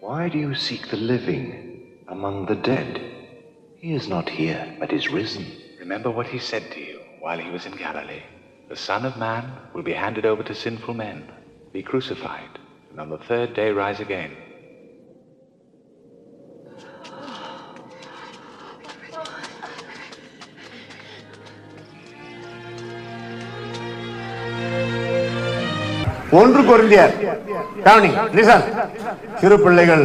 Why do you seek the living among the dead? He is not here, but is risen. Remember what he said to you while he was in Galilee. The Son of Man will be handed over to sinful men, be crucified, and on the third day rise again. ஒன்று கொரிந்தியர் கவனிங்க, listen. சிறு பிள்ளைகள்,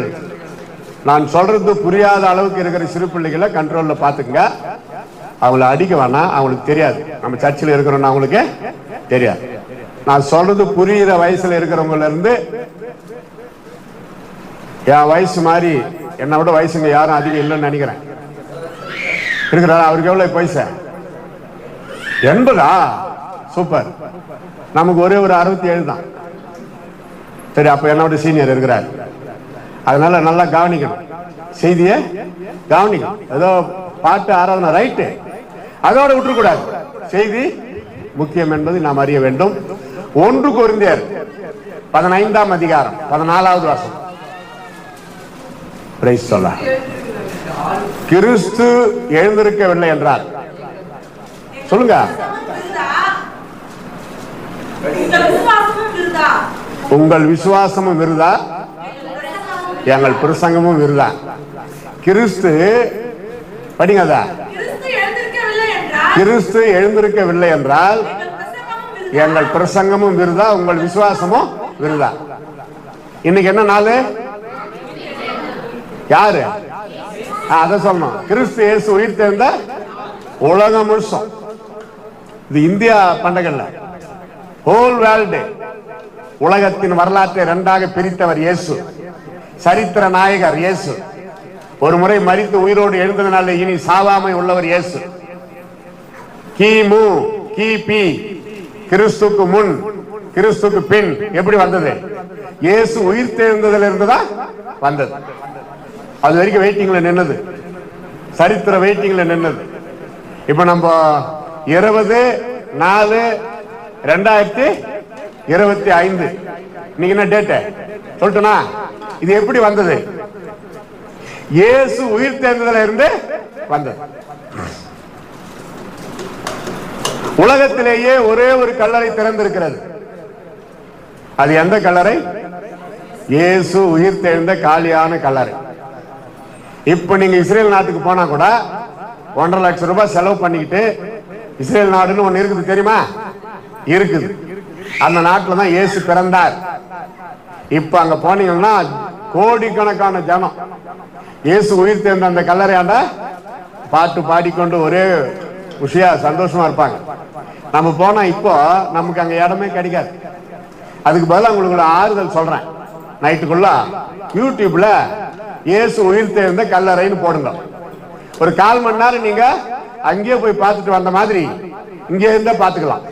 நான் சொல்றது புரியாத அளவுக்கு இருக்கிற சிறு பிள்ளைகளை கண்ட்ரோல்ல பாத்துக்கங்க. அவங்கள அடிக்க வேணாம், அவங்களுக்கு தெரியாது. நம்ம சர்ச்சில் இருக்கிறோம்னு அவங்களுக்கு தெரியாது. நான் சொல்றது புரியுற வயசுல இருக்கிறவங்கள இருந்து என் வயசு மாதிரி, என்னை விட வயசுங்க யாரும் அதிகம் இல்லைன்னு நினைக்கிறேன். இருக்கிறாரா? அவருக்கு எவ்வளவு பைசா? 80. சூப்பர். நமக்கு ஒரே ஒரு 67 தான். சரி, அப்ப என்னோட சீனியர் இருக்கிறார். அதனால நல்லா கவனிக்கணும், செய்தியை கவனிக்கணும். ஏதோ பாட்டு ஆராதனை ரைட்டு, அதோட விட்டுக்கூடாது. செய்தி முக்கியம் என்பதை நாம் அறிய வேண்டும். 1 கொரிந்தியர் 15ஆம் அதிகாரம் 14வது வசனம். பிரைஸ் சொல்ல. கிறிஸ்து எழுந்திருக்கவில்லை என்றால் சொல்லுங்க, உங்கள் விசுவாசமும் விருதா, எங்கள் பிரசங்கமும் விருதா. கிறிஸ்து படிங்க, கிறிஸ்து எழுந்திருக்கவில்லை என்றால் எங்கள் பிரசங்கமும் விருதா, உங்கள் விசுவாசமும் விருதா. இன்னைக்கு என்ன நாள்? யாரு? அத சொல்லணும். கிறிஸ்து இயேசு உயிர் தெழுந்த உலகம் முழுசும். இது இந்தியா பண்டிகை, ஹோல் வேர்ல்டு. உலகத்தின் வரலாற்றை 2ஆக பிரித்தவர் இயேசு. சரித்திர நாயகர் இயேசு. ஒரு முறை மரித்து உயிரோடு எழுந்ததனால இனி சாவாமை உள்ளவர் இயேசு. கிமு, கிபி, கிறிஸ்துக்கு முன், கிறிஸ்துக்கு பின் எப்படி வந்தது? இயேசு உயிர் தெழுந்ததில் இருந்துதான் வந்தது. அது வரைக்கும் வெயிட்டிங்ல நின்னது, சரித்திர வெயிட்டிங்ல நின்னது. இப்ப நம்ம 20/4/2025 இன்னைக்கு என்ன டேட் சொல்லட்டுனா? இது எப்படி வந்தது? இயேசு உயிர் தெழுந்ததில் இருந்து வந்தது. உலகத்திலேயே ஒரே ஒரு கல்லறை திறந்திருக்கிறது. அது எந்த கல்லறை? இயேசு உயிர் தெழுந்த காலியான கல்லறை. இப்ப நீங்க இஸ்ரேல் நாட்டுக்கு போனா கூட 1.5 லட்சம் ரூபாய் செலவு பண்ணிக்கிட்டு, இஸ்ரேல் நாடுன்னு ஒண்ணு இருக்குது தெரியுமா? இருக்குது. அந்த நாட்டுல தான் இயேசு பிறந்தார். இப்ப அங்க போனீங்கன்னா கோடிக்கணக்கான ஜனம் இயேசு உயிர் தெழுந்த அந்த கல்லறையாண்ட பாட்டு பாடிக்கொண்டு ஒரே உஷியா சந்தோஷமா இருப்பாங்க. நம்ம போனா இப்போ நமக்கு அங்க இடமே கிடைக்காது. அதுக்கு பதிலாக உங்களுக்கு ஆறுதல் சொல்றேன். நைட்டுக்குள்ள யூடியூப்ல இயேசு உயிர் தெழுந்த கல்லறைன்னு போடுங்க. ஒரு 1/4 மணி நேரம் நீங்க அங்கேயே போய் பார்த்துட்டு வந்த மாதிரி இங்கே இருந்தா பாத்துக்கலாம்.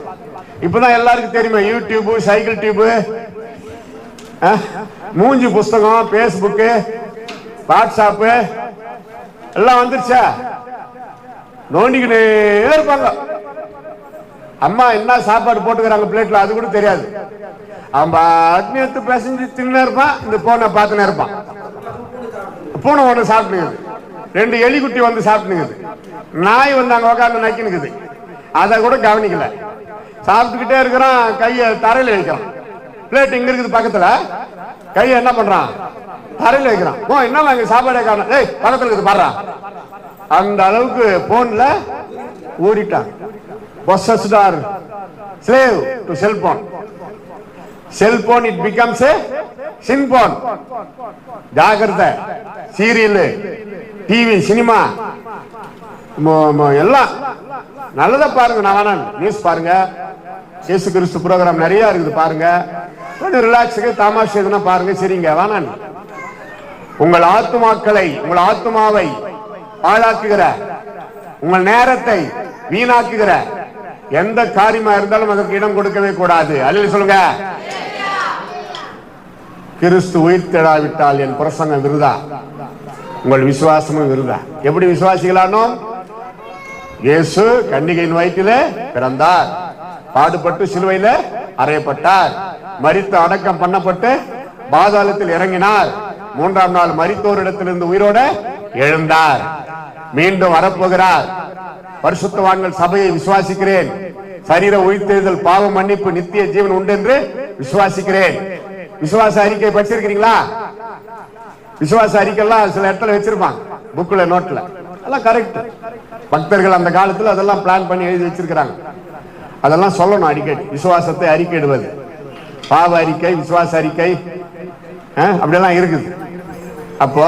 இப்பதான் எல்லாருக்கும் தெரியுமா யூடியூப், சைக்கிள் டியூப், மூஞ்சி புஸ்தகம், பேஸ்புக், வாட்ஸ்அப் எல்லாம் வந்துருச்சா? நோண்டிக்கிட்டே இருப்பாங்க. அம்மா என்ன சாப்பாடு போட்டுக்கிறாங்க பிளேட்ல அது கூட தெரியாது. அவன் அட்னியத்து பேசஞ்சு தின்னு இருப்பான், இந்த போனை பார்த்துன்னு இருப்பான். பூனை ஒன்று சாப்பிட்டுக்குது, 2 எலிக்குட்டி வந்து சாப்பிட்டுக்குது, நாய் வந்து அங்க உட்காந்து நக்கினுக்குது. அதை கூட கவனிக்கல. சாப்பிட்டுக்கிட்டே இருக்கிறான், கையை தரையில வைக்கிறான். பிளேட் இங்க இருக்குது பக்கத்துல, கையை என்ன பண்றான்? தரையில வைக்கிறான். ஓ என்ன இங்க சாப்பாடே காரணம், ஏய் பக்கத்துல இருக்குது பாடுறான். அந்த அளவுக்கு போன்ல ஊறிட்டான். possessed or slave to cell phone. Cell phone it becomes a sin phone. ஜாகிரதை. சீரியல், டிவி, சினிமா எல்லாம் நல்லதா பாருங்க. நான் வேணாம், நியூஸ் பாருங்க, இயேசு கிறிஸ்து ப்ரோக்ராம் நிறைய இருக்குது பாருங்க. கொஞ்சம் ரிலாக்ஸுக்கு தமாஷ் எதுனா பாருங்க. சரிங்க, வேணாம். உங்கள் ஆத்துமாக்களை, உங்கள் ஆத்துமாவை பாழாக்குகிற, உங்கள் நேரத்தை வீணாக்குகிற எந்த காரியமா இருந்தாலும் அதற்கு இடம் கொடுக்கவே கூடாது. அல்லேலூயா சொல்லுங்க. கிறிஸ்து உயிர் தெழாவிட்டால் என் பிரசங்கம் விருதா, உங்கள் விசுவாசமும் விருதா. எப்படி விசுவாசிகளானோ? இயேசு கன்னிகையின் வயிற்றிலே பிறந்தார், பாடுபட்டு சிலுவையில அறையப்பட்டார், மரித்து அடக்கம் பண்ணப்பட்டு பாதாளத்தில் இறங்கினார். 3ஆம் நாள் மரித்தோரிடத்திலிருந்து உயிரோட எழுந்தார். மீண்டும் வரப்போகிறார். பரிசுத்தவான்கள் சபையை விசுவாசிக்கிறேன். சரீர உயிர்த்தெழுதல், பாவ மன்னிப்பு, நித்திய ஜீவன் உண்டு என்று விசுவாசிக்கிறேன். விசுவாச அறிக்கை படிச்சிருக்கீங்களா? விசுவாச அறிக்கை எல்லாம் சில இடத்துல வச்சிருப்பாங்க, புக்ல, நோட்ல எல்லாம் கரெக்ட். பக்தர்கள் அந்த காலத்துல அதெல்லாம் பிளான் பண்ணி எழுதி வச்சிருக்கிறாங்க. அதெல்லாம் சொல்லணும் அடிக்கடி. விசுவாசத்தை அறிக்கையிடுவது, பாவ அறிக்கை, விசுவாச அறிக்கை, அப்படியெல்லாம் இருக்குது. அப்போ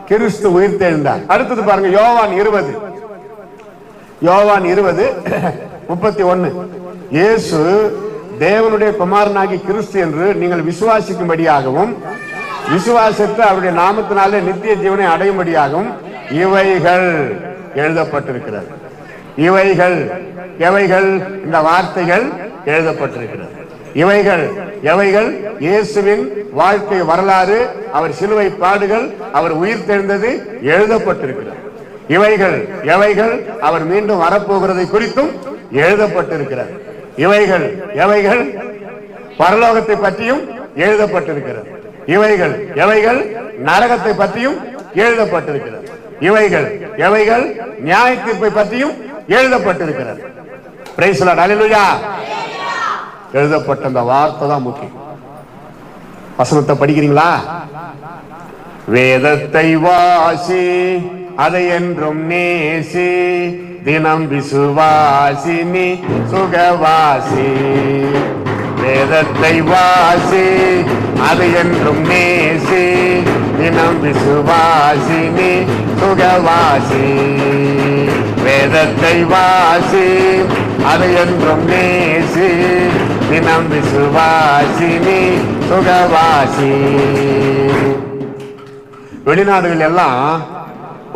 கிறிஸ்து உயிர்த்தெழுந்தார். அடுத்தது பாருங்க, யோவான் 20:31. இயேசு தேவனுடைய குமாரனாகி கிறிஸ்து என்று நீங்கள் விசுவாசிக்கும்படியாகவும் விசுவாசத்தை அவருடைய நாமத்தினாலே நித்திய ஜீவனை அடையும்படியாகவும் இவைகள் எழுதப்பட்டிருக்கிறது. இவைகள் எவைகள்? இந்த வார்த்தைகள் எழுதப்பட்டிருக்கிறது. இவைகள் எவைகள்? இயேசுவின் வாழ்க்கை வரலாறு, அவர் சிலுவை பாடுகள், அவர் உயிர் தெழுந்தது எழுதப்பட்டிருக்கிறது. இவைகள் எவைகள்? அவர் மீண்டும் வரப்போகிறதை குறித்தும் எழுதப்பட்டிருக்கிறது. இவைகள் எவைகள்? பரலோகத்தை பற்றியும் எழுதப்பட்டிருக்கிறது. இவைகள் எவைகள்? நரகத்தை பற்றியும் எழுதப்பட்டிருக்கிறது. இவைகள் எவைகள்? நியாய தீர்ப்பை பற்றியும் எழுதப்பட்டிருக்கிறது. பிரைஸ் தி லார்ட், ஹல்லேலூயா. எழுதப்பட்ட அந்த வார்த்தை தான் முக்கியம். வசனத்தை படிக்கிறீங்களா? வேதத்தை வாசி, அதை என்றும் நேசி, தினம் விசுவாசி, நீ சுகவாசி. வேதத்தை வாசி, அதை என்றும் நேசி, தினம் விசுவாசி, நீ சுகவாசி. வேதத்தை வாசி, அதை என்றும் நேசி, தினம் விசுவாசி, நீ சுகவாசி. வெளிநாடுகள் எல்லாம்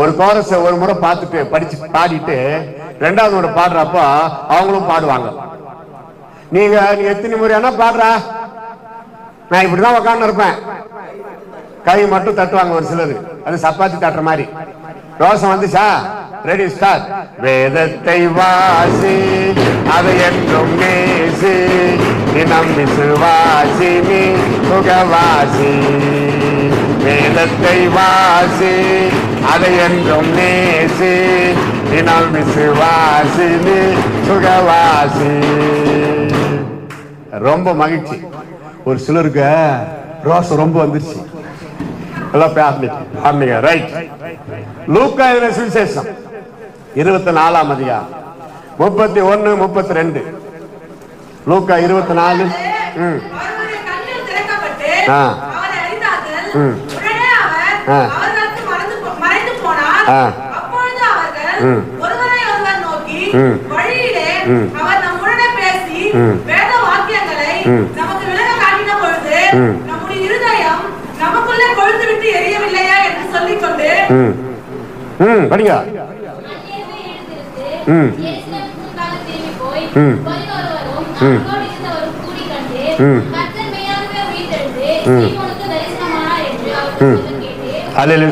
ஒரு கோரஸ ஒரு முறை பார்த்துட்டு படிச்சு பாடிட்டு 2வது முறை பாடுறப்ப அவங்களும் பாடுவாங்க. நீ எத்தனை முறையானா பாடுற, நான் இப்படிதான் உட்கார்ந்து இருப்பேன், கை மட்டும் தட்டுவாங்க ஒரு சிலர், அது சப்பாத்தி தட்டுற மாதிரி. ரோசம் வந்துச்சா, ரெடி ஸ்டார்ட். வேதத்தை வாசி, அதை என்றும் நேசி, தினம் விசுவாசி, நீ சுகவாசி. வேதத்தை வாசி, அதை என்றும் நேசி, தினம் விசுவாசி, நீ சுகவாசி. ரொம்ப மகிழ்ச்சி. ஒரு சிலருக்கு ரோசம் ரொம்ப வந்துருச்சு. ரைட். லூக்கா எழுதின சுவிசேஷம் 24ஆம் அதிகாரம் 31, 32. லூக்கா 24. படிங்க.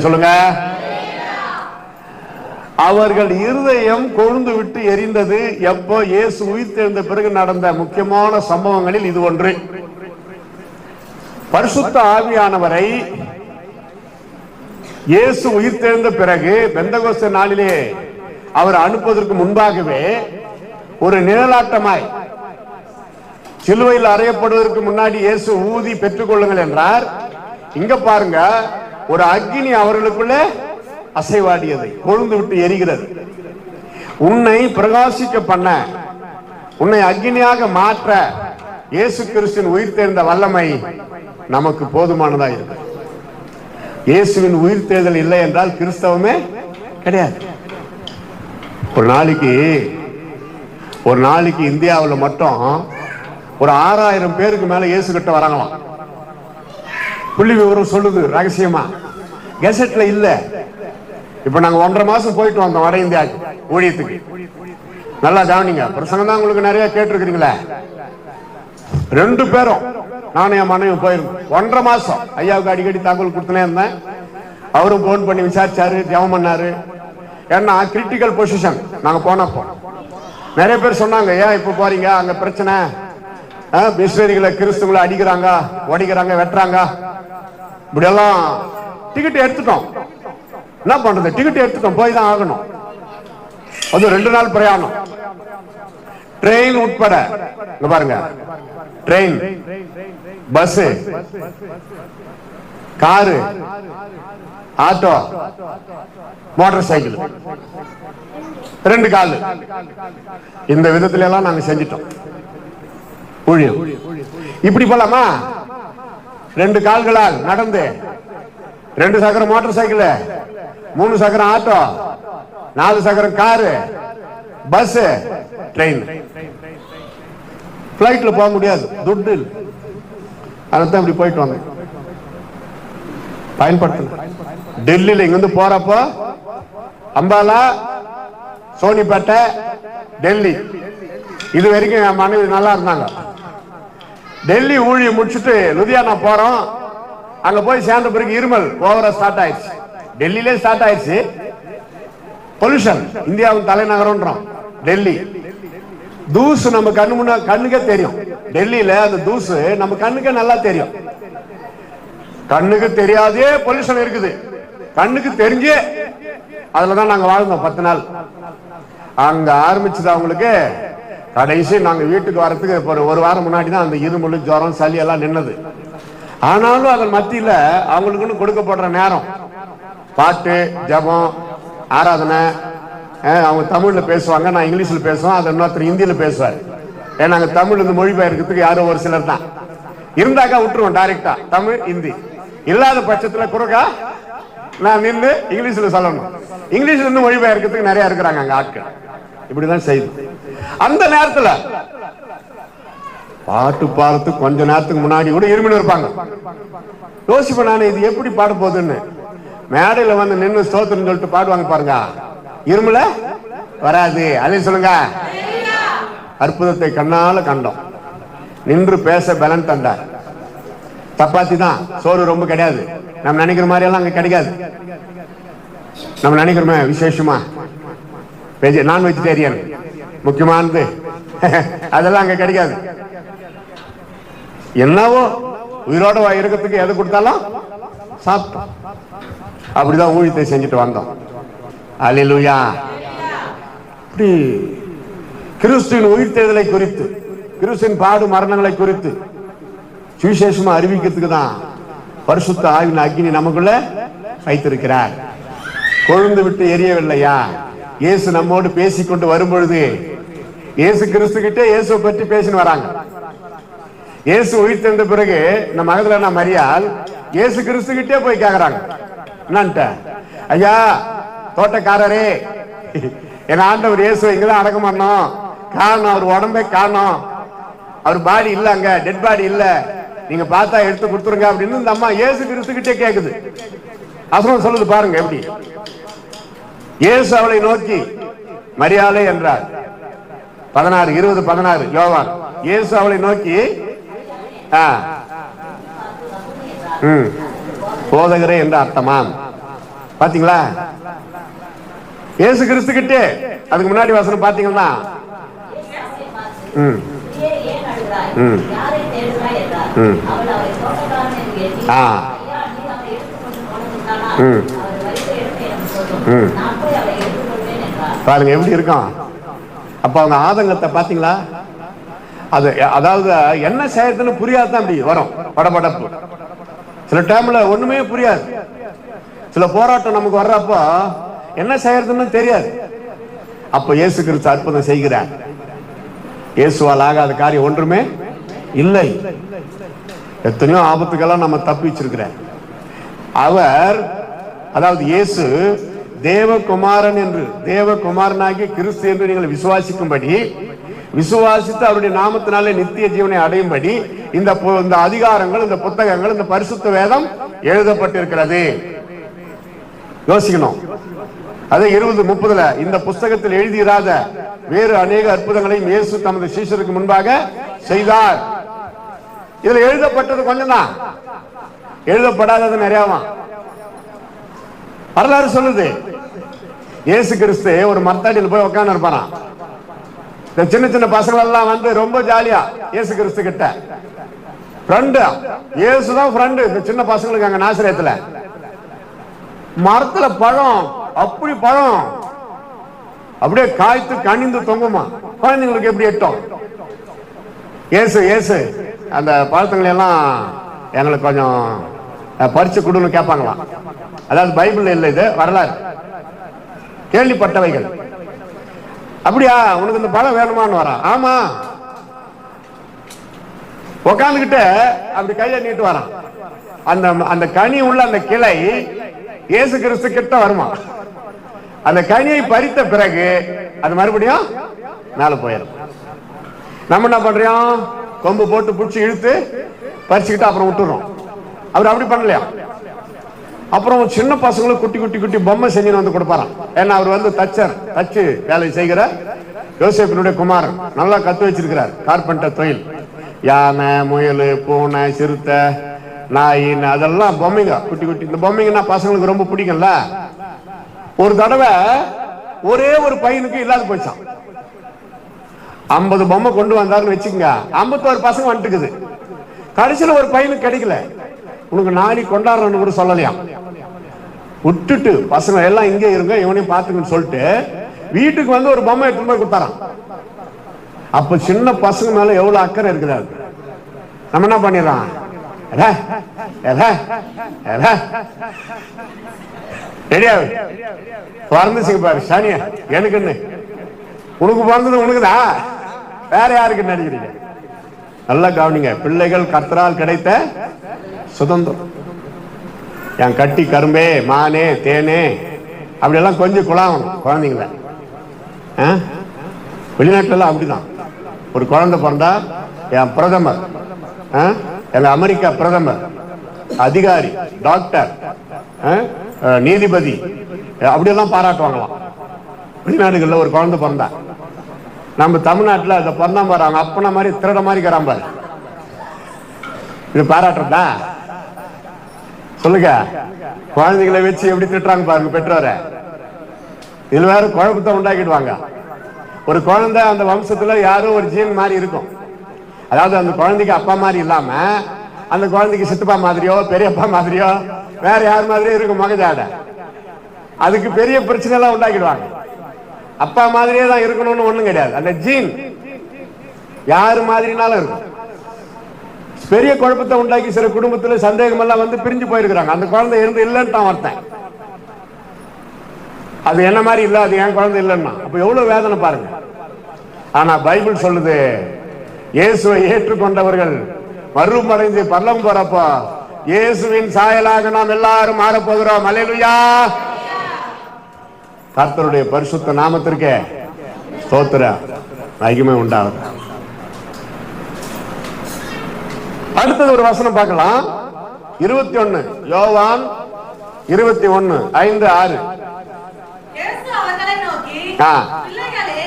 சொல்லுங்க. அவர்கள் இருதயம் கொழுந்து விட்டு எரிந்தது. எப்போ? இயேசு உயிர்த்தெழுந்த பிறகு நடந்த முக்கியமான சம்பவங்களில் இது ஒன்று. பரிசுத்த ஆவியானவரை இயேசு உயிர்த்தெழுந்த பிறகு பெந்தகோஸ்தே நாளிலே அவர் அனுப்புவதற்கு முன்பாகவே ஒரு நிழலாட்டமாய் சிலுவையில் அறையப்படுவதற்கு முன்னாடி இயேசு ஊதி பெற்றுக் கொள்ளுங்கள் என்றார். இங்க பாருங்க, ஒரு அக்கினி அவர்களுக்குள்ளே அசைவாடியது, கொழுந்து விட்டு எரிகிறது. உன்னை பிரகாசிக்க பண்ண, உன்னை அக்கினியாக மாற்ற இயேசு கிறிஸ்துவின் உயிர்த்தெழுந்த வல்லமை நமக்கு போதுமானதா இருக்கு. இயேசுவின் உயிர்த்தெழுதல் இல்லை என்றால் கிறிஸ்தவமே கிடையாது. ஒரு நாளைக்கு இந்தியாவில் மட்டும் ஒரு 6000 பேருக்கு மேல இயேசு கிட்ட வராங்களாம். புள்ளி விவரம் சொல்லுது, ரகசியமா, கெசட்ல இல்ல. இப்ப நாங்க 1.5 மாசம் போயிட்டு வந்தோம் வட இந்தியா ஊழியத்துக்கு. நல்லா கவனிங்க, பிரசங்கம் தான் உங்களுக்கு நிறைய கேட்டிருக்கிறீங்களே. 2 பேரும், நானும் என் மனைவி போயிருந்தோம். 1.5 மாசம் ஐயாவுக்கு அடிக்கடி தகவல் கொடுத்துனே இருந்தேன். அவரும் போன் பண்ணி விசாரிச்சாரு, ஜெபம் பண்ணாரு. ஏன்னா கிரிட்டிக்கல் பொசிஷன். நாங்க போனப்போ நிறைய பேர் சொன்னாங்க, ஏன் இப்ப போறீங்க, அங்க பிரச்சனை, மிஷனரிகளை கிறிஸ்துவங்களை அடிக்கிறாங்க, உடைக்கிறாங்க, வெட்டுறாங்க. இப்படி எல்லாம் டிக்கெட் எடுத்துட்டோம். என்ன பண்றது? டிக்கெட் எடுத்துட்டோம், போய் தான் ஆகணும். அது 2 நாள் பிரயாணம், ட்ரெயின் உட்பட. பாருங்க, train, bus, car, auto, motor cycle, 2 கால். இந்த விதத்துல எல்லாம் நாங்க செஞ்சிட்டோம் ஊழியம். இப்படி போலாமா? 2 கால்களால் நடந்து, 2 சக்கரம் மோட்டார் சைக்கிள், 3 சக்கரம் ஆட்டோ, 4 சக்கரம் காரு, பஸ், ட்ரெயின். பிளைட்ல போக முடியாது, துட்டு. அதான் இப்படி போயிட்டு வாங்க, பயன்படுத்த. டெல்லியில இங்கிருந்து போறப்போ அம்பாலா, சோனிப்பேட்டை, டெல்லி, இது வரைக்கும் என் மனைவி நல்லா இருந்தாங்க. டெல்லி ஊழியம் முடிச்சுட்டு லுதியானா போறோம். அங்க போய் சேர்ந்த பிறகு இருமல் ஓவரா ஸ்டார்ட் ஆயிடுச்சு. டெல்லியிலே ஸ்டார்ட் ஆயிடுச்சு. பொல்யூஷன், இந்தியாவின் தலைநகரம் டெல்லி. தூசு நம்ம கண்ணுக்கே தெரியும். டெல்லியில அந்த தூசு நம்ம கண்ணுக்கே நல்லா தெரியும். கண்ணுக்கு தெரியாதே பொல்யூஷன் இருக்குது, கண்ணுக்கு தெரிஞ்சே அதுலதான் நாங்க வாழ்ந்தோம் 10 நாள். அங்க ஆரம்பிச்சது அவங்களுக்கு. கடைசி நாங்க வீட்டுக்கு வரத்துக்கு 1 வாரம் முன்னாடி தான் அந்த இருமல், ஜுரம், சளி எல்லாம் நின்னது. ஆனாலும் அதன் மத்தியில அவங்களுக்குன்னு கொடுக்கப்படுற நேரம், பாட்டு, ஜபம், ஆராதனை. அவங்க தமிழ்ல பேசுவாங்க, நான் இங்கிலீஷ்ல பேசுவேன், அதை இன்னொருத்தர் ஹிந்தியில பேசுவார். ஏன்னா நாங்க தமிழ் இந்த மொழிபெயர்க்கிறதுக்கு யாரோ ஒரு சிலர் தான் இருந்தாக்கா விட்டுருவோம் டைரக்டா தமிழ் ஹிந்தி. இல்லாத பட்சத்துல குறுக்கா நான் நின்று இங்கிலீஷ்ல சொல்லணும். இங்கிலீஷ்ல இருந்து மொழிபெயர்க்கிறதுக்கு நிறைய இருக்கிறாங்க அங்க ஆட்கள். இப்படிதான் செய்யுது. அந்த நேரத்துல பாட்டு பாடுறது கொஞ்ச நேரத்துக்கு முன்னாடி கூட இருமின்னு இருப்பாங்க. யோசிப்பேன் நான், இது எப்படி பாட போகுதுன்னு. மேடையில வந்து நின்று ஸ்தோத்திரம் சொல்லிட்டு பாடுவாங்க பாருங்க, இருமல வராது. அதையும் சொல்லுங்க. அற்புதத்தை கண்ணால கண்டோம். நின்று பேச பலன் தந்தார். சப்பாத்தி தான், சோறு ரொம்ப கிடையாது. நம்ம நினைக்கிற மாதிரி எல்லாம் அங்க கிடைக்காது. நம்ம நினைக்கிறோமே விசேஷமா நான் வெஜிடேரியன் முக்கியமானது, அதெல்லாம் அங்க கிடைக்காது. என்னவோ உயிரோட இருக்கிறதுக்கு எது கொடுத்தாலும் சாப்பிட்டோம். அப்படிதான் ஊழியத்தை செஞ்சுட்டு வந்தோம். அல்லேலூயா. இப்படி கிறிஸ்துவின் உயிர்த்தெழுதலை குறித்து, கிறிஸ்துவின் பாடு மரணங்களை குறித்து சுவிசேஷமா அறிவிக்கிறதுக்கு தான் பரிசுத்த ஆவியின் அக்கினி நமக்குள்ள வைத்திருக்கிறார். கொழுந்து விட்டு எரியவில்லையா? இயேசு நம்மோடு பேசிக்கொண்டு வரும்பொழுது இயேசு கிறிஸ்து கிட்டே இயேசுவை பற்றி பேசின்னு வராங்க. இயேசு உயிர்த்தெழுந்த பிறகு நம்ம மகதலேனா மரியாள் இயேசு கிறிஸ்து கிட்டே போய் கேக்குறாங்க, என்னன்ட்ட, ஐயா தோட்டக்காரரே, என் ஆண்டவர் இயேசு இங்கதான் அடக்கம் பண்ணோம். காரணம் அவர் உடம்பே காரணம், அவர் பாடி இல்ல, அங்க டெட் பாடி இல்ல, நீங்க பார்த்தா எடுத்து கொடுத்துருங்க அப்படின்னு இந்த அம்மா இயேசு கிறிஸ்து கிட்டே கேக்குது. அப்புறம் சொல்லுது பாருங்க எப்படி. இயேசு அவளை நோக்கி மரியாளே என்றார். 16:20-16 யோவான். இயேசு அவளை நோக்கி போதகரே என்று அர்த்தமாம். பாத்தீங்களா? இயேசு கிறிஸ்து கிட்டே. அதுக்கு முன்னாடி வசனம் பாத்தீங்கன்னா பாருங்க எப்படி இருக்கும். அப்ப அவங்க ஆதங்கத்தை பாத்தீங்களா? அது அதாவது என்ன செய்யறதுன்னு புரியாதான் அப்படி வரும் படபடப்பு. சில டைம்ல ஒண்ணுமே புரியாது. சில போராட்டம் நமக்கு வர்றப்போ என்ன செய்யறதுன்னு தெரியாது. அப்ப இயேசு கிறிஸ்து அற்புதம் செய்கிறார். இயேசுவால் ஆகாத காரியம் ஒன்றுமே இல்லை. எத்தனையோ ஆபத்துக்கெல்லாம் நம்ம தப்பி வச்சிருக்கிறார் அவர். அதாவது இயேசு தேவகுமாரன் என்று, தேவகுமாரனாகிய கிறிஸ்து என்று நீங்கள் விசுவாசிக்கும்படி, விசுவாசித்து அவருடைய நாமத்தினாலே நித்திய ஜீவனை அடையும்படி இந்த அதிகாரங்கள், இந்த புத்தகங்கள், இந்த பரிசுத்த வேதம் எழுதப்பட்டிருக்கிறது. யோசிக்கணும். அதே 20-30 இந்த புஸ்தகத்தில் எழுதியிராத வேறு அநேக அற்புதங்களையும் இயேசு தமது சீஷருக்கு முன்பாக செய்தார். இதுல எழுதப்பட்டது கொஞ்சம் தான், எழுதப்படாதது நிறையவா. வரலாறு சொல்லுது, இயேசு கிறிஸ்து ஒரு மரத்தடியில் போய் உட்கார்ந்து இருப்பாராம். இந்த சின்ன சின்ன பசங்க எல்லாம் வந்து ரொம்ப ஜாலியா இயேசு கிறிஸ்து கிட்ட ஃப்ரெண்டு, இயேசுதான் ஃப்ரெண்டு இந்த சின்ன பசங்களுக்கு அங்க நாசரேத்துல. மரத்துல பழம், அப்படி பழம் அப்படியே காய்த்து கனிந்து தொங்குமா, குழந்தைங்களுக்கு எப்படி எட்டும்? இயேசு இயேசு அந்த பழத்துங்களை எல்லாம் எங்களுக்கு கொஞ்சம் பறிச்சு கொடுன்னு கேட்பாங்களாம். அதாவது பைபிள் இல்லை, இது வரலாறு, கேள்விப்பட்டவைகள். அப்படியா, உனக்கு இந்த பழம் வேணுமான்னு வரான். ஆமா, உக்காந்துக்கிட்டு அப்படி கையை நீட்டு வரான். அந்த அந்த கனி உள்ள அந்த கிளை இயேசு கிறிஸ்து கிட்ட வருமா. அந்த கனியை பறித்த பிறகு அது மறுபடியும் மேல போயிடும். நம்ம என்ன பண்றோம், கொம்பு போட்டு பிடிச்சி இழுத்து பறிச்சுக்கிட்டு அப்புறம் விட்டுறோம். அவர் அப்படி பண்ணலையா. அப்புறம் சின்ன பசங்களுக்கு குட்டி குட்டி குட்டி பொம்மை செஞ்சுன்னு வந்து கொடுப்பாராம். ஏன்னா அவர் வந்து தச்சு வேலை செய்கிற யோசேப்பினுடைய குமாரன், நல்லா கத்து வச்சிருக்கிறார் கார்பெண்டர் தொழில். யானை, முயல், பூனை, சிறுத்தை, நாயின் அதெல்லாம் பொம்மைங்க, குட்டி குட்டி. இந்த பொம்மைங்கன்னா பசங்களுக்கு ரொம்ப பிடிக்கும்ல. ஒரு தடவை ஒரே ஒரு பையனுக்கு இல்லாத போச்சான். 50 பொம்மை கொண்டு வந்தாருன்னு வச்சுக்கோங்க, 51 பசங்க வந்துட்டுக்குது. கடைசியில் ஒரு பையனுக்கு கிடைக்கல. உனக்கு நாளைக்கு கொண்டாடுறன்னு கூட சொல்லலையாம். விட்டுட்டு பசங்க எல்லாம் இங்கே இருங்க, இவனையும் பார்த்துக்கன்னு சொல்லிட்டு வீட்டுக்கு வந்து ஒரு பொம்மை எடுத்து போய் கொடுத்தாராம். அப்ப சின்ன பசங்க மேல எவ்வளவு அக்கறை இருக்கிறாரு. நம்ம என்ன பண்ணிடலாம், ரெடியாவு பிறந்துச்சுங்க பாரு சானியா, எனக்குன்னு. உனக்கு பிறந்தது உனக்குதான், வேற யாருக்கு நடிக்கிறீங்க? நல்லா கவனிங்க, பிள்ளைகள் கர்த்தரால் கிடைத்த சுதந்திரம். என் கட்டி கரும்பே, மானே, தேனே அப்படியெல்லாம் கொஞ்சம் குழாவணும் குழந்தைங்கள. வெளிநாட்டுல அப்படிதான். ஒரு குழந்தை பிறந்தா என் பிரதமர், எங்க அமெரிக்கா பிரதமர், அதிகாரி, டாக்டர், நீதிபதி அப்படியெல்லாம் பாராட்டுவாங்களாம். வெளிநாடுகள்ல ஒரு குழந்தை பிறந்தா. நம்ம தமிழ்நாட்டில் அதை பிறந்தா பாரு, அவங்க அப்பன மாதிரி திருட மாதிரி இருக்கிறான் பாரு. இது பாராட்டுறதா? சொல்லுங்க. குழந்தைகளை வச்சு எப்படி திட்டுறாங்க பாருங்க பெற்றோரை. இதுல வேற குழப்பத்தை உண்டாக்கிடுவாங்க. ஒரு குழந்தை அந்த வம்சத்துல யாரோ ஒரு ஜீன் மாதிரி இருக்கும். அதாவது அந்த குழந்தைக்கு அப்பா மாதிரி இல்லாம அந்த குழந்தைக்கு சித்தப்பா மாதிரியோ பெரியப்பா மாதிரியோ வேற யார் மாதிரியோ இருக்கும் மகஜாட. அதுக்கு பெரிய பிரச்சனை எல்லாம் உண்டாக்கிடுவாங்க. அப்பா மாதிரியே தான் இருக்கணும்னு ஒண்ணும் கிடையாது. அந்த ஜீன் யாரு மாதிரினாலும் இருக்கும். பெரிய குழப்பத்தை உண்டாக்கி சில குடும்பத்துல சந்தேகம் எல்லாம் வந்து பிரிஞ்சு போயிருக்கிறாங்க. அந்த குழந்தை இருந்து இல்லைன்னு தான் ஒருத்தன், அது என்ன மாதிரி இல்ல, அது என் குழந்தை இல்லைன்னா அப்ப எவ்வளவு வேதனை பாருங்க. ஆனா பைபிள் சொல்லுது, இயேசுவை ஏற்றுக்கொண்டவர்கள் மறுமடைந்து பரலோகம் போறப்போ இயேசுவின் சாயலாக நாம் எல்லாரும் மாறப்போகிறோம். அல்லேலூயா. கர்த்தருடைய பரிசுத்த நாமத்திற்கே ஸ்தோத்திரம், மகிமை உண்டாகும். அடுத்தது ஒரு வசனம் பார்க்கலாம். 21 யோவான் 21 5 6. இயேசு அவர்களை நோக்கி, பிள்ளைகளே,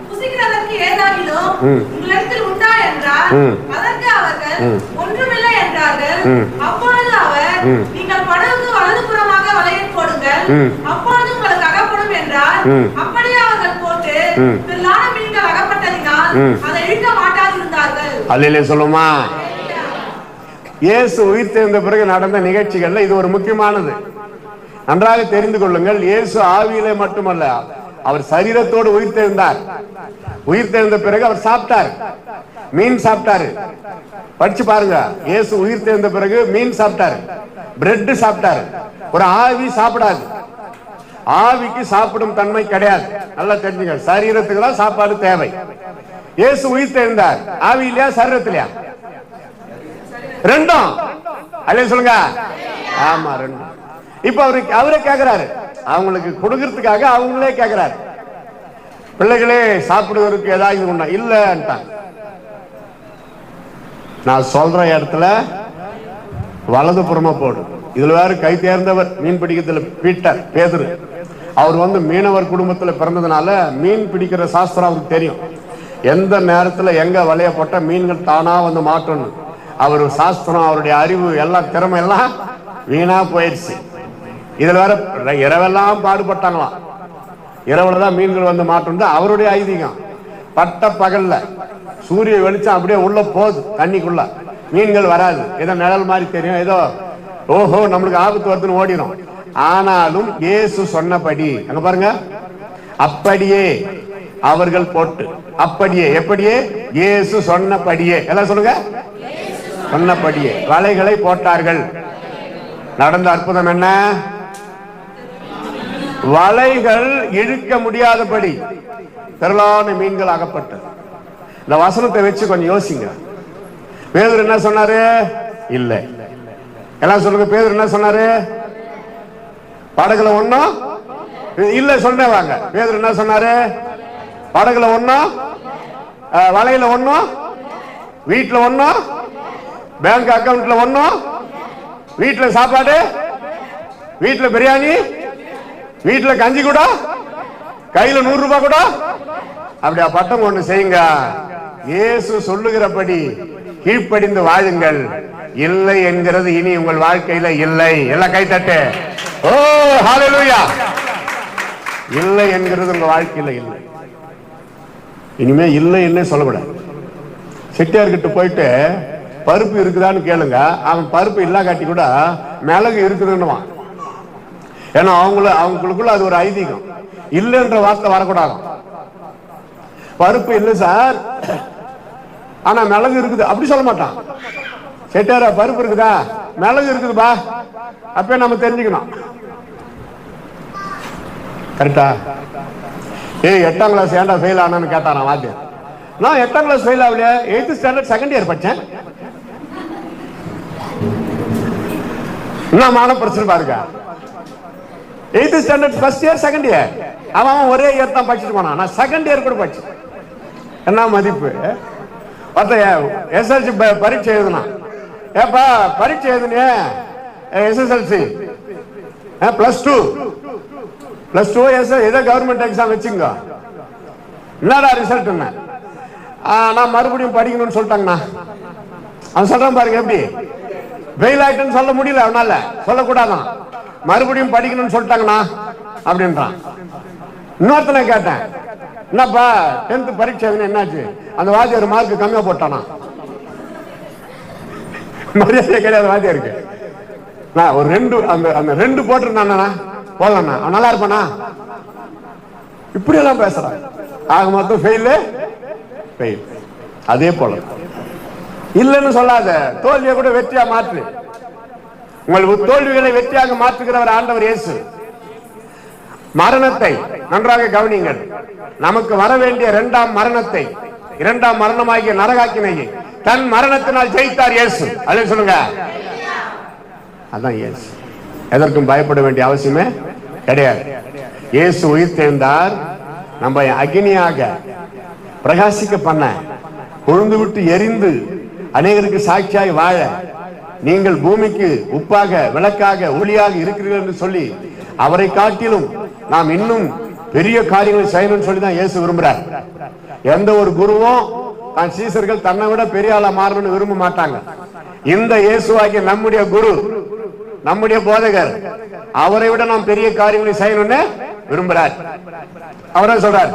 புசிக்கிறதற்கு ஏதாகிலும் உங்களிடத்தில் உண்டா என்றார். அதற்கு அவர்கள் ஒன்றுமில்லை என்றார்கள். அப்பொழுது அவர், நீங்கள் படகுக்கு வலதுபுறமாக வலையை போடுங்கள், அப்பொழுது உங்களுக்கு அகப்படும் என்றார். அப்படியே அவர்கள் போட்டு திரளான மீன்கள் அகப்பட்டதினால் அதை இழுக்க மாட்டாதிருந்தார்கள். அல்லேலூயா சொல்லுமா. இயேசு உயிர் தெரிந்த பிறகு நடந்த நிகழ்ச்சிகள்ல இது ஒரு முக்கியமானது. நன்றாக தெரிந்து கொள்ளுங்கள். இயேசு ஆவியிலே மட்டுமல்ல, அவர் சரீரத்தோடு உயிர் தெரிந்தார். உயிர் தெரிந்த பிறகு அவர் சாப்பிட்டார், மீன் சாப்பிட்டாரு. படிச்சு பாருங்க, இயேசு உயிர் தெரிந்த பிறகு மீன் சாப்பிட்டாரு, பிரெட் சாப்பிட்டாரு. ஒரு ஆவி சாப்பிடாது. ஆவிக்கு சாப்பிடும் தன்மை கிடையாது. நல்லா தெரிஞ்சுங்க. சரீரத்துக்கு தான் சாப்பாடு தேவை. இயேசு உயிர் தெரிந்தார். ஆவி இல்லையா, சரீரத்திலையா? ரெண்டும். அல்லே சொல்லுங்க. ஆமா, ரெண்டும். இப்ப அவரே கேட்கிறாரு, அவங்களுக்கு கொடுக்கறதுக்காக அவங்களே கேட்கிறாரு, பிள்ளைகளே சாப்பிடுவதற்கு ஏதாவது உண்டா? இல்லன்ட்டாங்க. நான் சொல்ற இடத்துல வலதுபுறமா போடு. இதுல வேற கை தேர்ந்தவர் மீன் பிடிக்கிறதுல பீட்டர் பேதுரு. அவர் வந்து மீனவர் குடும்பத்துல பிறந்ததுனால மீன் பிடிக்கிற சாஸ்திரம் அவருக்கு தெரியும். எந்த நேரத்துல எங்க வலைய போட்ட மீன்கள் தானா வந்து மாட்டணும். அவர் சாஸ்திரம், அவருடைய அறிவு, எல்லா திறமை எல்லாம் வீணா போயிடுச்சு. இதுல வேற இரவெல்லாம் பாடுபட்டாங்களாம். இரவுலதான் மீன்கள் வந்து மாட்டோம் அவருடைய ஐதீகம். பட்ட பகல்ல சூரிய வெளிச்சம் அப்படியே உள்ள போகுது தண்ணிக்குள்ள, மீன்கள் வராது, ஏதோ நிழல் மாதிரி தெரியும், ஏதோ ஓஹோ நம்மளுக்கு ஆபத்து வருதுன்னு ஓடிடும். ஆனாலும் இயேசு சொன்னபடி அங்க பாருங்க, அப்படியே அவர்கள் போட்டு, அப்படியே எப்படியே இயேசு சொன்னபடியே, எல்லாம் சொல்லுங்க, சொன்னபடியே வலைகளை போட்டார்கள். நடந்த அற்புதம் என்ன? வலைகள் இழுக்க முடியாதபடி திரளான மீன்கள் அகப்பட்டது. இந்த வசனத்தை வச்சு கொஞ்சம் யோசிங்க. பேதுரு என்ன சொன்னாரு? இல்ல. எல்லாம் சொல்லுங்க, பேதுரு என்ன சொன்னாரு? படகுல ஒண்ணும் இல்ல சொன்னவாங்க. பேதுரு என்ன சொன்னாரு? படகுல ஒண்ணும், வலையில ஒண்ணும், வீட்டுல ஒண்ணும், பேங்க் அக்கவுண்ட்ல ஒண்ணும், வீட்டுல சாப்பாடு, வீட்டுல பிரியாணி, வீட்டுல கஞ்சி கூட, கையில 100 ரூபாய் கூட. அப்படியா பட்டம் ஒண்ணு செய்யுங்க. இயேசு சொல்லுகிறபடி கீழ்ப்படிந்து வாழுங்கள். இல்லை என்கிறது இனி உங்கள் வாழ்க்கையில இல்லை. எல்லாம் கைத்தட்டு. ஓ ஹல்லேலூயா. இல்லை என்கிறது உங்க வாழ்க்கையில இல்லை. இனிமே இல்லை என்ன சொல்லக்கூடாது. செட்டியார்கிட்ட போயிட்டு பருப்பு இருக்குதான்னு கேளுங்க. அவன் பருப்பு இல்லா காட்டி கூட மிளகு இருக்குதுன்னுவான். ஏன்னா அவங்களுக்குள்ள அது ஒரு ஐதீகம். இல்லைன்ற வார்த்தை வரக்கூடாது. பருப்பு இல்லை சார், ஆனா மிளகு இருக்குது அப்படி சொல்ல மாட்டான். செட்டியாரா பருப்பு இருக்குதா? மிளகு இருக்குதுப்பா. அப்ப நம்ம தெரிஞ்சுக்கணும். கரெக்டா? 8ஆம் கிளாஸ் ஏன்டா ஃபெயில் ஆனான்னு கேட்டாரான் வாத்தியார். நான் 8ஆம் கிளாஸ் ஃபெயில் ஆகலையா, 8th ஸ்டாண்டர்ட் செகண்ட் இயர் படிச்சேன். என்ன மான பிரச்சனை பாருங்க. 8th standard first year second year அவன் ஒரே இயர் தான் படிச்சுட்டு போனான். நான் செகண்ட் இயர் கூட படிச்சேன். என்ன மதிப்பு? எஸ்எல்சி பரீட்சை எழுதுனா, ஏப்பா பரீட்சை எழுதுனே எஸ்எஸ்எல்சி +2 ஏதோ கவர்மெண்ட் எக்ஸாம் வச்சுங்க, என்னடா ரிசல்ட் என்ன? நான் மறுபடியும் படிக்கணும்னு சொல்லிட்டாங்கண்ணா. அவன் சொல்றான் பாருங்க, எப்படி ஃபெயில் ஆயிட்டுன்னு சொல்ல முடியல, அவனால சொல்லக்கூடாதான். மறுபடியும் படிக்கணும்னு சொல்லிட்டாங்கண்ணா அப்படின்றான். இன்னொருத்தனை கேட்டேன், என்னப்பா 10th பரீட்சை என்னாச்சு? அந்த வாத்தியார் மார்க் கம்மியா போட்டானா? மரியாதை கிடையாது வாத்தியாருக்கு. நான் ஒரு 2 போட்டிருந்தானா போடலண்ணா, அவன் நல்லா இருப்பானா? இப்படி எல்லாம் பேசுறான். ஆக மொத்தம் ஃபெயில். அதே போல இல்லைன்னு சொல்லாத, தோல்வியை கூட வெற்றியா மாற்று. உங்கள் தோல்விகளை வெற்றியாக மாற்றுகிறவர் ஆண்டவர் இயேசு. மரணத்தை நன்றாக கவனிங்கள். நமக்கு வர வேண்டிய 2ஆம் மரணத்தை, 2ஆம் மரணமாகிய நரகாக்கினையை தன் மரணத்தினால் ஜெயித்தார் இயேசு. அதை சொல்லுங்க, அதான் இயேசு. எதற்கும் பயப்பட வேண்டிய அவசியமே கிடையாது. இயேசு உயிர் தேர்ந்தார். நம்ம அக்னியாக பிரகாசிக்க பண்ண, கொழுந்து விட்டு எரிந்து அநேகருக்கு சாட்சியாய் வாழ, நீங்கள் பூமிக்கு உப்பாக விளக்காக ஒளியாக இருக்கிறீர்கள் என்று சொல்லி அவரை காட்டிலும் நாம் இன்னும் பெரிய காரியங்களை செய்யணும்னு சொல்லி தான் இயேசு விரும்புறார். எந்த ஒரு குருவும் தான் சீசர்கள் தன்னை விட பெரிய ஆளா மாறணும்னு விரும்ப மாட்டாங்க. இந்த இயேசுவாகிய நம்முடைய குரு, நம்முடைய போதகர், அவரை விட நாம் பெரிய காரியங்களை செய்யணும்னு விரும்புறார். அவரே சொல்றார்,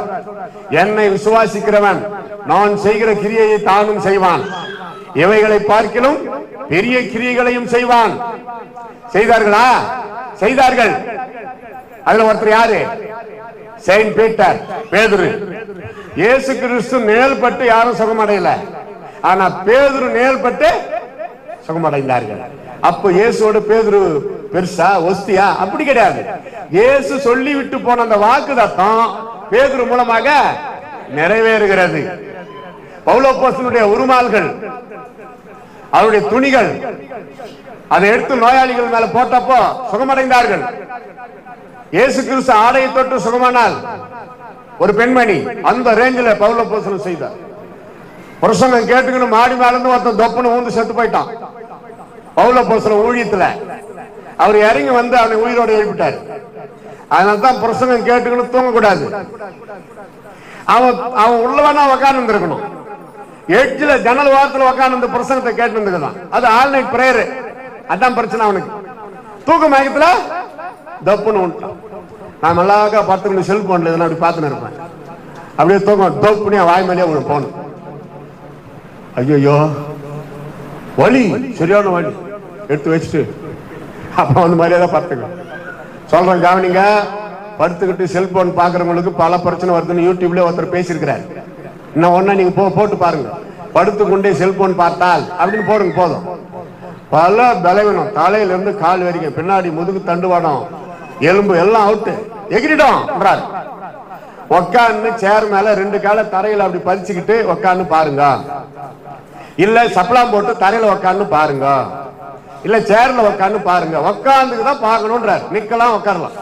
என்னை விசுவாசிக்கிறவன் நான் செய்கிற கிரியையை தானும் செய்வான், இவைகளை பார்க்கிலும் பெரிய கிரியைகளையும் செய்வான். செய்தார்களா? செய்தார்கள். அதுல ஒருத்தர் யாரு? செயின்ட் பீட்டர், பேதுரு. இயேசு கிறிஸ்து நிழல்பட்டு யாரும் சுகமடையல, ஆனா பேதுரு நிழல்பட்டு சுகமடைந்தார்கள். அப்ப இயேசுவோட பேதுரு பெருசா ஒஸ்தியா? அப்படி கிடையாது. இயேசு சொல்லி விட்டு போன அந்த வாக்குத்தத்தம் பேதுரு மூலமாக நிறைவேறுகிறது. பவுலோப்போஸ்தலனுடைய உருமால்கள், அவருடைய துணிகள், அதை எடுத்து நோயாளிகள் மேல போட்டப்போ சுகமடைந்தார்கள். இயேசு கிறிஸ்து ஆடையை தொட்டு சுகமானால் ஒரு பெண்மணி அந்த ரேஞ்சில் பவுலோப்போஸ்தலன் செய்தார். பிரசங்கம் கேட்டுக்கணும் மாடி மேல இருந்து ஒருத்தன் தொப்புன்னு ஊந்து செத்து போயிட்டான். பவுலோப்போஸ்தலன் ஊழியத்துல அவர் இறங்கி வந்து அவனை உயிரோடு எழுப்பிட்டார். அதனால்தான் பிரசங்கம் கேட்டுக்கணும் தூங்க கூடாது. அவன் உள்ளவனா உக்காந்து இருக்கணும். எட்ஜில ஜன்னல் வாரத்தில் உக்காந்து பிரசங்கத்தை கேட்டு இருந்துதான். அது ஆல் நைட் பிரேயர். அதான் பிரச்சனை அவனுக்கு. தூக்க மயக்கத்துல தப்புன்னு விட்டான். நான் நல்லாக 10 செல்போன்ல இதெல்லாம் அப்படி பார்த்துன்னு இருப்பேன். அப்படியே தூக்கம் தோப்புனி வாய் மேலேயே உங்களுக்கு போகணும். ஐயோ வலி, சரியான வலி, எடுத்து வச்சுட்டு அப்ப வந்து மரியாதை பார்த்துங்க. சொல்றேன் கவனிங்க. படுத்துக்கிட்டு செல்போன் பாக்குறவங்களுக்கு பல பிரச்சனை வருதுன்னு யூடியூப்ல ஒருத்தர் பேசியிருக்கிறார். இன்னும் ஒன்னா நீங்க போட்டு பாருங்க. படுத்துக்கொண்டே செல்போன் பார்த்தால் அப்படின்னு போடுங்க, போதும். பல பலவீனம், தலையில இருந்து கால் வரைக்கும், பின்னாடி முதுகு தண்டுவாடம், எலும்பு எல்லாம் அவுட்டு, எகிரிடும். உக்காந்து சேர் மேல 2 கால தரையில அப்படி பதிச்சுக்கிட்டு உக்காந்து பாருங்க. இல்ல சப்பலாம் போட்டு தரையில உக்காந்து பாருங்க. இல்ல சேர்ல உக்காந்து பாருங்க. உக்காந்துக்குதான் பார்க்கணும்ன்றார். நிக்கலாம், உட்காரலாம்.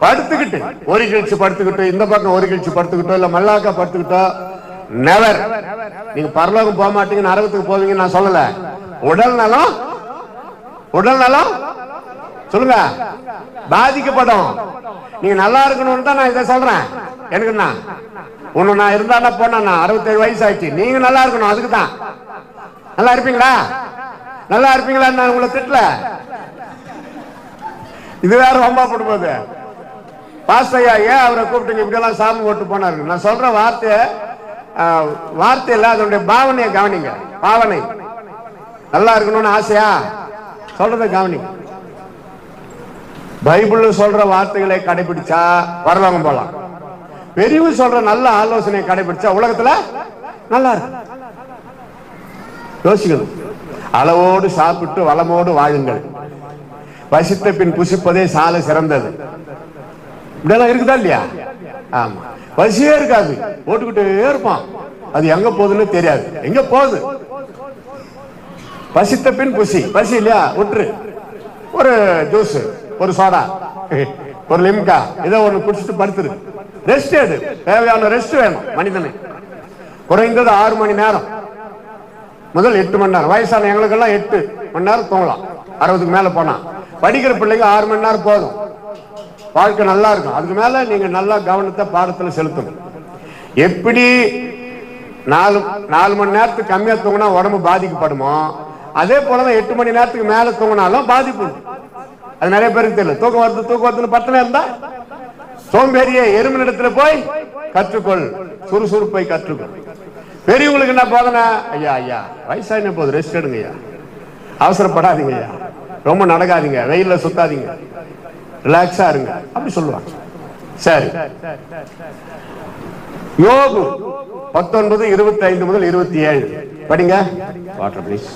படுத்துக்கிட்டு ஒரு கிழிச்சு படுத்துக்கிட்டு, இந்த பக்கம் ஒரு கிழிச்சு படுத்துக்கிட்டோ, இல்ல மல்லாக்கா படுத்துக்கிட்டோ, நெவர். நீங்க பரலோகம் போக மாட்டீங்க, நரகத்துக்கு போவீங்க நான் சொல்லல. உடல் நலம் சொல்லுங்க பாதிக்கப்படும். நீங்க நல்லா இருக்கணும்னு தான் நான் இதை சொல்றேன். எனக்குண்ணா ஒண்ணு நான் இருந்தா போனா 67 வயசு ஆயிடுச்சு. நீங்க நல்லா இருக்கணும், அதுக்கு தான். நல்லா இருப்பீங்களா? நல்லா இருப்பீங்களா? நான் உங்களை திட்டல. இது வேற ரொம்ப போடும்போது பாஸ்டையா ஏன் அவரை கூப்பிட்டு இப்படி எல்லாம் சாமி போட்டு போனாரு. நான் சொல்ற வார்த்தை இல்ல, அதனுடைய பாவனையை கவனிங்க. பாவனை நல்லா இருக்கணும்னு ஆசையா சொல்றத கவனிங்க. பைபிள்ல சொல்ற வார்த்தைகளை கடைபிடிச்சா பரலோகம் போலாம். பெரியவங்க சொல்ற நல்ல ஆலோசனையை கடைபிடிச்சா உலகத்துல நல்லா இருக்கு. யோசிக்கணும். அளவோடு சாப்பிட்டு வளமோடு வாழுங்கள், பசித்த பின் புசிப்பதே சால சிறந்தது. இப்படியெல்லாம் இருக்குதா இல்லையா? ஆமா, பசியே இருக்காது, போட்டுக்கிட்டே இருப்பான். அது எங்க போகுதுன்னு தெரியாது. எங்க போகுது? பசித்த பின் புசி. பசி இல்லையா, விட்டுரு. ஒரு ஜூஸ், ஒரு சோடா, ஒரு லிம்கா, ஏதோ ஒண்ணு குடிச்சிட்டு படுத்துரு. ரெஸ்ட் எடு. தேவையான ரெஸ்ட் வேணும் மனிதனை. குறைந்தது 6 மணி நேரம் முதல் 8 மணி நேரம். வயசான எங்களுக்கெல்லாம் 8 மணி நேரம் தூங்கலாம். 60க்கு மேல போனா. படிக்கிற பிள்ளைங்க 6 மணி நேரம் போதும். வாழ்க்கை நல்லா இருக்கும். அதுக்கு மேல நீங்க நல்லா கவனத்தை பாடத்துல செலுத்தணும். எப்படி 4 மணி நேரத்துக்கு கம்மியா தூங்கினா உடம்பு பாதிக்கப்படுமோ, அதே போலதான் 8 மணி நேரத்துக்கு மேல தூங்கினாலும் பாதிப்பு. அது நிறைய பேருக்கு தெரியல. தூக்கம் வருதுன்னு பட்டணம் இருந்தா சோம்பேறிய எறும்பினிடத்துல போய் கற்றுக்கொள், சுறுசுறுப்பை கற்றுக்கொள். பெரியவங்களுக்கு என்ன போதனை? ஐயா வயசான போது ரெஸ்ட் எடுங்க ஐயா, அவசரப்படாதீங்க ஐயா, ரொம்ப நடக்காதீங்க, வெயில்ல சுத்தாதீங்க, ரிலாக்ஸா இருங்க, அப்படி சொல்லுவாங்க. சரி, யோபு 19:25 முதல் 27 படிங்க. Water please.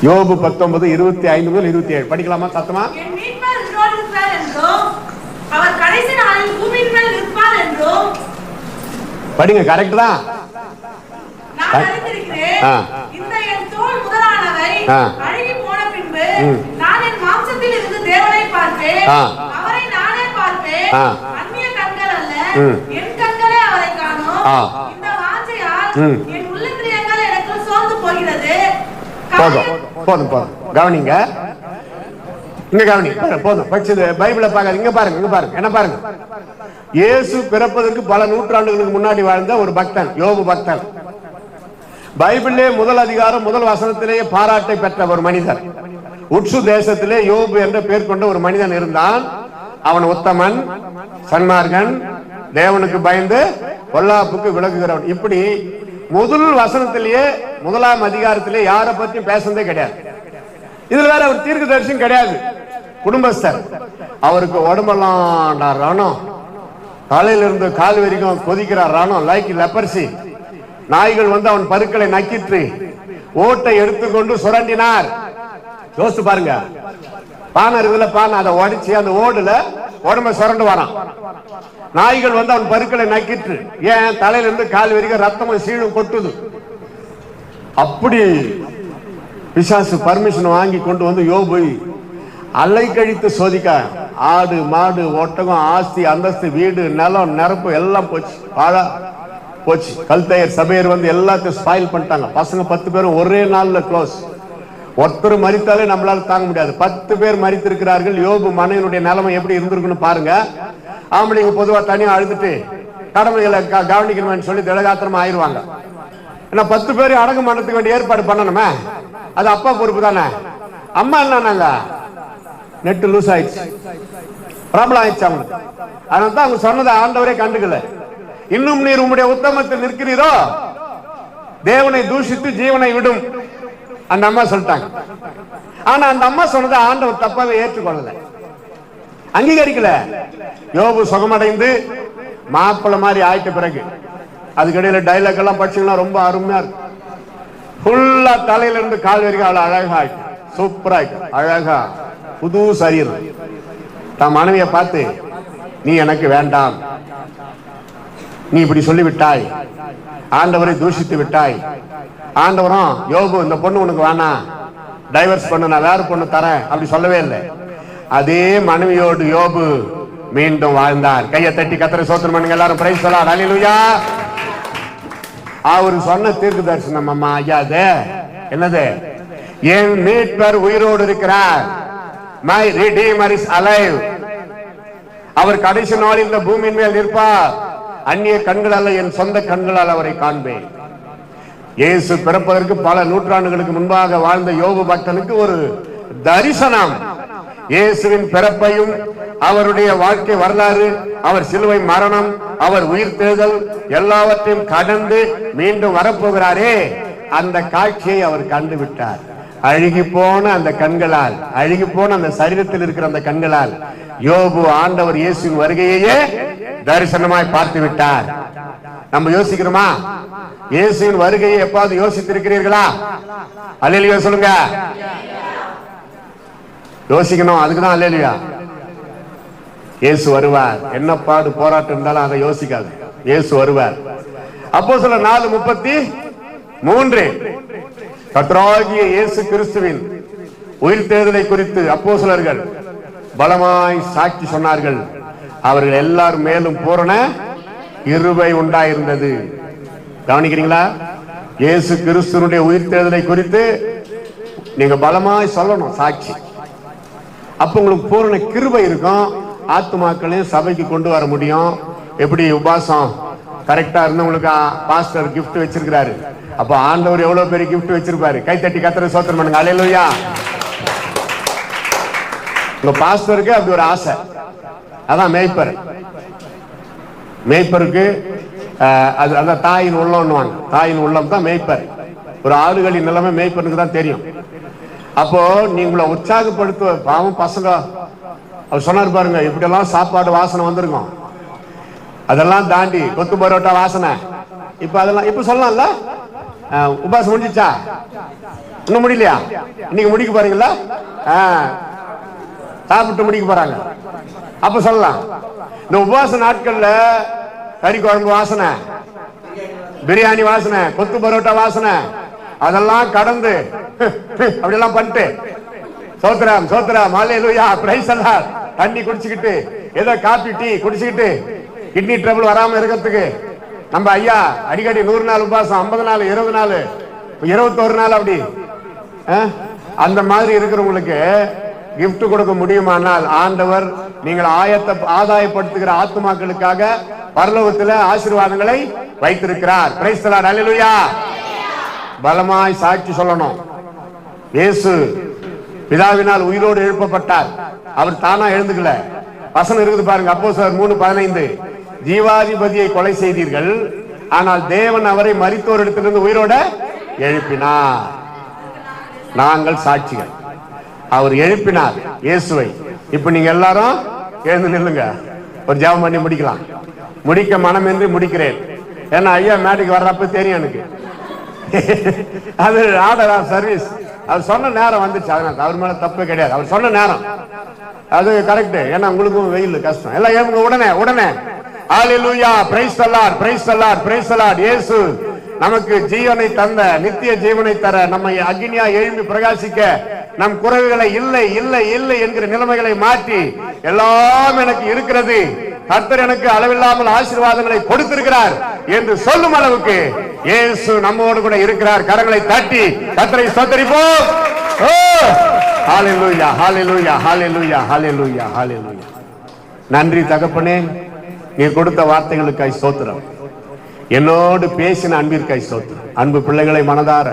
யோபு 19:25 முதல் 27 படிக்கலாமா? சத்தமா. அவர் கடைசி நாளில் பூமியின் மேல் நிற்பார் என்றும் படிங்க. கரெக்ட் தான். நான் அறிந்திருக்கிறேன். இந்த என் தோல் முதலானவை அழுகி போன பின்பு நான் என் மாம்சத்தில் இருந்து தேவனை பார்ப்பேன். அவரை நானே பார்ப்பேன். அந்நிய கண்கள் அல்ல, என் கண்களே அவரை காணும். இந்த வாஞ்சையால் என் உள்ளத்திரியங்கள் எனக்கு சோர்ந்து போகிறது. போதும். கவனிங்க. இங்க கவனி. போதும். படிச்சது பைபிளை பார்க்காது. இங்க பாருங்க. என்ன பாருங்க. இயேசு பிறப்பதற்கு பல நூற்றாண்டுகளுக்கு முன்னாடி வாழ்ந்த ஒரு பக்தன், யோபு பக்தன். பைபிளே முதல் அதிகாரம் முதல் வசனத்திலேயே பாராட்டை பெற்ற ஒரு மனிதர். உட்சு தேசத்திலே யோபு என்ற பெயர் கொண்ட ஒரு மனிதன் இருந்தான். அவன் உத்தமன், சன்மார்கன், தேவனுக்கு பயந்து பொல்லாப்புக்கு விலகுகிறவன். இப்படி முதல் வசனத்திலேயே முதலாம் அதிகாரத்திலே யாரை பத்தி பேசுறதே கிடையாது. இதுல வேற அவர் தீர்க்கதரிசியும் கிடையாது, குடும்பஸ்தர். அவருக்கு உடம்பெல்லாம் ரணம், தலையில இருந்து கால் வரைக்கும் கொதிக்கிறார் ரணம், லைக் லெப்பர்சி. நாய்கள் வந்து அவன் பருக்களை நக்கிற்று ஓட்டை எடுத்துக்கொண்டு சுரண்டினார். யோசிச்சு பாருங்க. பானை இருக்குதுல, பானை அதை உடைச்சு அந்த ஓடுல உடம்ப சுரண்டு வரான். நாய்கள் வந்து அவன் பருக்களை நக்கிற்று. ஏன்? தலையில இருந்து கால் வரைக்கும் ரத்தமும் சீழும் கொட்டுது. அப்படி பிசாசு பர்மிஷன் வாங்கி கொண்டு வந்து யோபு அலை கழித்து சோதிக்க. ஆடு மாடு ஒட்டகம் ஆஸ்தி அந்தஸ்து வீடு நிலம் நெருப்பு எல்லாம் போச்சு, பாழா போச்சு. கல்தையர் சபையர் வந்து எல்லாத்தையும் ஸ்பாயில் பண்ணிட்டாங்க. பசங்க 10 பேரும் ஒரே நாள்ல க்ளோஸ். ஒருத்தர் மரித்தாலே நம்மளால தாங்க முடியாது. 10 பேர் மரித்திருக்கிறார்கள். யோபு மனைவினுடைய நிலைமை எப்படி இருந்திருக்குன்னு பாருங்க. ஆம்பளைங்க பொதுவா தனியா அழுதுட்டு கடமைகளை கவனிக்கணும்னு சொல்லி திடகாத்திரமா ஆயிடுவாங்க. ஏன்னா 10 பேரும் அடங்கு மனத்துக்கு வேண்டிய ஏற்பாடு பண்ணணுமே, அது அப்பா பொறுப்பு தானே. அம்மா என்னன்னாங்க, நெட்டு லூஸ் ஆயிடுச்சு, ப்ராப்ளம் ஆயிடுச்சு அவனுக்கு. அதனால தான் அவங்க சொன்னதை ஆண்டவரே கண்டுக்கல. இன்னும் நீர் உம்முடைய உத்தமத்தில் நிற்கிறீரோ தேவனை தூஷித்து ஜீவனை விடும் அந்த அம்மா சொல்லிட்டாங்க. ஆனா அந்த அம்மா சொன்னதை ஆண்டவர் தப்பாவே ஏற்றுக்கொள்ளல, அங்கீகரிக்கல. யோபு சுகமடைந்து மாப்பிள்ளை மாதிரி ஆயிட்ட பிறகு அதுக்கிடையில டைலாக் எல்லாம் படிச்சீங்கன்னா ரொம்ப அருமையா இருக்கு. ஃபுல்லா தலையில இருந்து கால் வரைக்கும் அவ்வளவு அழகா ஆயிட்டு, சூப்பரா ஆயிட்டு, அழகா புது சரீரம். தன் மனைவியை பார்த்து நீ எனக்கு வேண்டாம், நீ இப்படி சொல்லி விட்டாய், ஆண்டவரை தூஷித்து விட்டாய். ஆண்டவரும் யோபு இந்த பொண்ணு உனக்கு வேணாம், டைவர்ஸ் பண்ணு, நான் வேற பொண்ணு தரேன் அப்படி சொல்லவே இல்லை. அதே மனைவியோடு யோபு மீண்டும் வாழ்ந்தார். கையை தட்டி கர்த்தரை ஸ்தோத்திரம் பண்ணுங்க எல்லாரும். பிரைஸ் தி லார்ட், ஹல்லேலூயா. அவர் சொன்ன தீர்க்க தரிசனம் அம்மா ஐயா, அது என்னது? என் மீட்பர் உயிரோடு இருக்கிறார். My redeemer is alive. அவர் கடைசி நாளில் இந்த பூமியின் மேல் நிற்பார். அந்நிய கண்களால் என் சொந்த கண்களால் அவரை காண்பேன். இயேசு பிறப்பதற்கு பல நூற்றாண்டுகளுக்கு முன்பாக வாழ்ந்த யோபு பக்தனுக்கு ஒரு தரிசனம். இயேசுவின் பிறப்பையும் அவருடைய வாழ்க்கை வரலாறு, அவர் சிலுவை மரணம், அவர் உயிர் தேர்தல் எல்லாவற்றையும் கடந்து மீண்டும் வரப்போகிறாரே, அந்த காட்சியை அவர் கண்டுவிட்டார். அழுகி போன அந்த கண்களால், அழுகி போன அந்த சரீரத்தில் இருக்கிற அந்த கண்களால் யோபு ஆண்டவர் இயேசுவின் வருகையே தரிசனமாய் பார்த்து விட்டார். நம்ம யோசிக்கிறோமா? இயேசுவின் வருகையை எப்பாவது யோசித்திருக்கிறீர்களா? அல்லேலூயா சொல்லுங்க. யோசிக்கணும், அதுக்குதான் அல்லேலூயா. இயேசு வருவார். என்ன பாடு போராட்டம் இருந்தாலும் அதை யோசிக்காது, இயேசு வருவார். அப்போஸ்தலர் 4:33 கர்த்தராகிய இயேசு கிறிஸ்துவின் உயிர் தேர்தலை குறித்து அப்போஸ்தலர்கள் பலமாய் சாட்சி சொன்னார்கள். அவர்கள் எல்லாரும் மேலும் பூரண கிருபை உண்டாயிருந்தது. கவனிக்கிறீங்களா? இயேசு கிறிஸ்துவினுடைய உயிர் தேர்தலை குறித்து நீங்க பலமாய் சொல்லணும் சாட்சி. அப்ப உங்களுக்கு பூரண கிருபை இருக்கும். ஆத்துமாக்களையும் சபைக்கு கொண்டு வர முடியும். எப்படி உபாசம் கரெக்டா இருந்தவங்களுக்கு பாஸ்டர் கிஃப்ட் வச்சிருக்கிறாரு. அப்ப ஆண்டவர் எவ்வளவு பெரிய கிஃப்ட் வச்சிருப்பாரு. கைத்தட்டி கர்த்தரை ஸ்தோத்திரம் பண்ணுங்க. அல்லேலூயா. உங்க பாஸ்டருக்கு அப்படி ஒரு ஆசை. அதான் மேய்ப்பர். மேய்ப்பருக்கு அதான் தாயின் உள்ளம்னுவாங்க. தாயின் உள்ளம் தான் மேய்ப்பர். ஒரு ஆடுகளின் நிலைமை மேய்ப்பருக்கு தான் தெரியும். அப்போ நீங்களை உற்சாகப்படுத்த பாவம் பசங்க அவர் சொன்னார் பாருங்க, இப்படியெல்லாம் சாப்பாடு வாசனை வந்திருக்கும், அதெல்லாம் தாண்டி கொத்து பரோட்டா வாசனை. இப்ப அதெல்லாம் இப்ப சொல்லலாம்ல. உபாசம் முடிஞ்சிச்சா? இன்னும் முடியலையா? இன்னைக்கு முடிக்க போறீங்களா? சாப்பிட்டு முடிக்க போறாங்க. அப்ப சொல்லலாம். இந்த உபவாச நாட்கள்ல கறி குழம்பு வாசனை, பிரியாணி வாசனை, கொத்து பரோட்டா வாசனை, அதெல்லாம் கடந்து அப்படியெல்லாம் பண்ணிட்டு சோத்ரம் சோத்ரம் ஹல்லேலூயா பிரைஸ் எல்லாம் தண்ணி குடிச்சுக்கிட்டு ஏதோ காபி டீ குடிச்சுக்கிட்டு கிட்னி ட்ரபிள் வராம இருக்கிறதுக்கு நம்ம ஐயா அடிக்கடி 100 நாள் உபாசம், 50 நாள், 20 நாள், 21 நாள் அப்படி அந்த மாதிரி இருக்கிறவங்களுக்கு கிஃப்ட் கொடுக்க முடியுமானால் ஆண்டவர் நீங்கள் ஆதாயப்படுத்துகிற ஆத்துமாக்களுக்காக பரலோகத்தில் ஆசீர்வாதங்களை வைத்திருக்கிறார். பிரைஸ் தி லார்ட், ஹல்லேலூயா. பலமாய் சாட்சி சொல்லணும். இயேசு பிதாவினால் உயிரோடு எழுப்பப்பட்டார். அவர் தானா எழுந்துக்கல. வசனம் இருக்குது பாருங்க, அப்போஸ்தலர் 3:15 ஜீவாதிபதியை கொலை செய்தீர்கள், ஆனால் தேவன் அவரை மரித்தோரிடத்திலிருந்து உயிரோட எழுப்பினார். நாங்கள் சாட்சிகள். அவர் எழுப்பினார் இயேசுவை. இப்ப நீங்க எல்லாரும் எழுந்து நில்லுங்க, ஒரு ஜெபம் பண்ணி முடிக்கலாம். முடிக்க மனமின்றி முடிக்கிறேன். ஏன்னா ஐயா மேட்டுக்கு வர்றப்ப தெரியும் எனக்கு. அது ஆர்டர் ஆஃப் சர்வீஸ். அவர் சொன்ன நேரம் வந்துச்சு, அதனால அவர் மேல தப்பு கிடையாது. அவர் சொன்ன நேரம் அது கரெக்ட். ஏன்னா உங்களுக்கும் வெயில் கஷ்டம். எல்லாம் ஏமுங்க உடனே உடனே. Hallelujah, praise the lord, praise the lord, praise the lord. இயேசு நமக்கு ஜீவனை தந்த, நித்திய ஜீவனை தர, நம்மை அக்னியா எழும்பி பிரகாசிக்க, நம் குறைவுகளை இல்லை இல்லை இல்லை என்கிற நிலைமைகளை மாற்றி எல்லாம் எனக்கு இருக்கிறது, கர்த்தர் எனக்கு அளவில்லாமல் ஆசீர்வாதங்களை கொடுத்திருக்கிறார் என்று சொல்லும் அளவுக்கு இயேசு நம்மோடு கூட இருக்கிறார். கரங்களை தட்டி கர்த்தரை ஸ்தோத்திரிப்போம். ஹல்லேலூயா, ஹல்லேலூயா, ஹல்லேலூயா, ஹல்லேலூயா, ஹல்லேலூயா. நன்றி தகப்பனே, நீர் கொடுத்த வார்த்தைகளுக்காய் ஸ்தோத்திரம். என்னோடு பேசின அன்பிற்காய் ஸ்தோத்திரம். அன்பு பிள்ளைகளை மனதார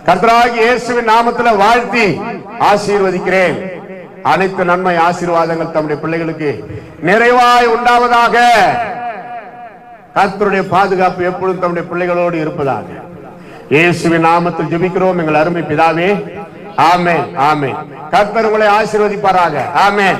கர்த்தராகிய இயேசுவின் நாமத்தில் வாழ்த்தி ஆசீர்வதிக்கிறேன். அனைத்து நன்மை ஆசீர்வாதங்கள் தம்முடைய பிள்ளைகளுக்கு நிறைவாய் உண்டாவதாக. கர்த்தருடைய பாதுகாப்பு எப்பொழுதும் தம்முடைய பிள்ளைகளோடு இருப்பதாக. இயேசுவின் நாமத்தில் ஜெபிக்கிறோம் எங்கள் அருமை பிதாவே. ஆமென், ஆமென். கர்த்தர் உங்களை ஆசீர்வதிப்பாராக. ஆமென்.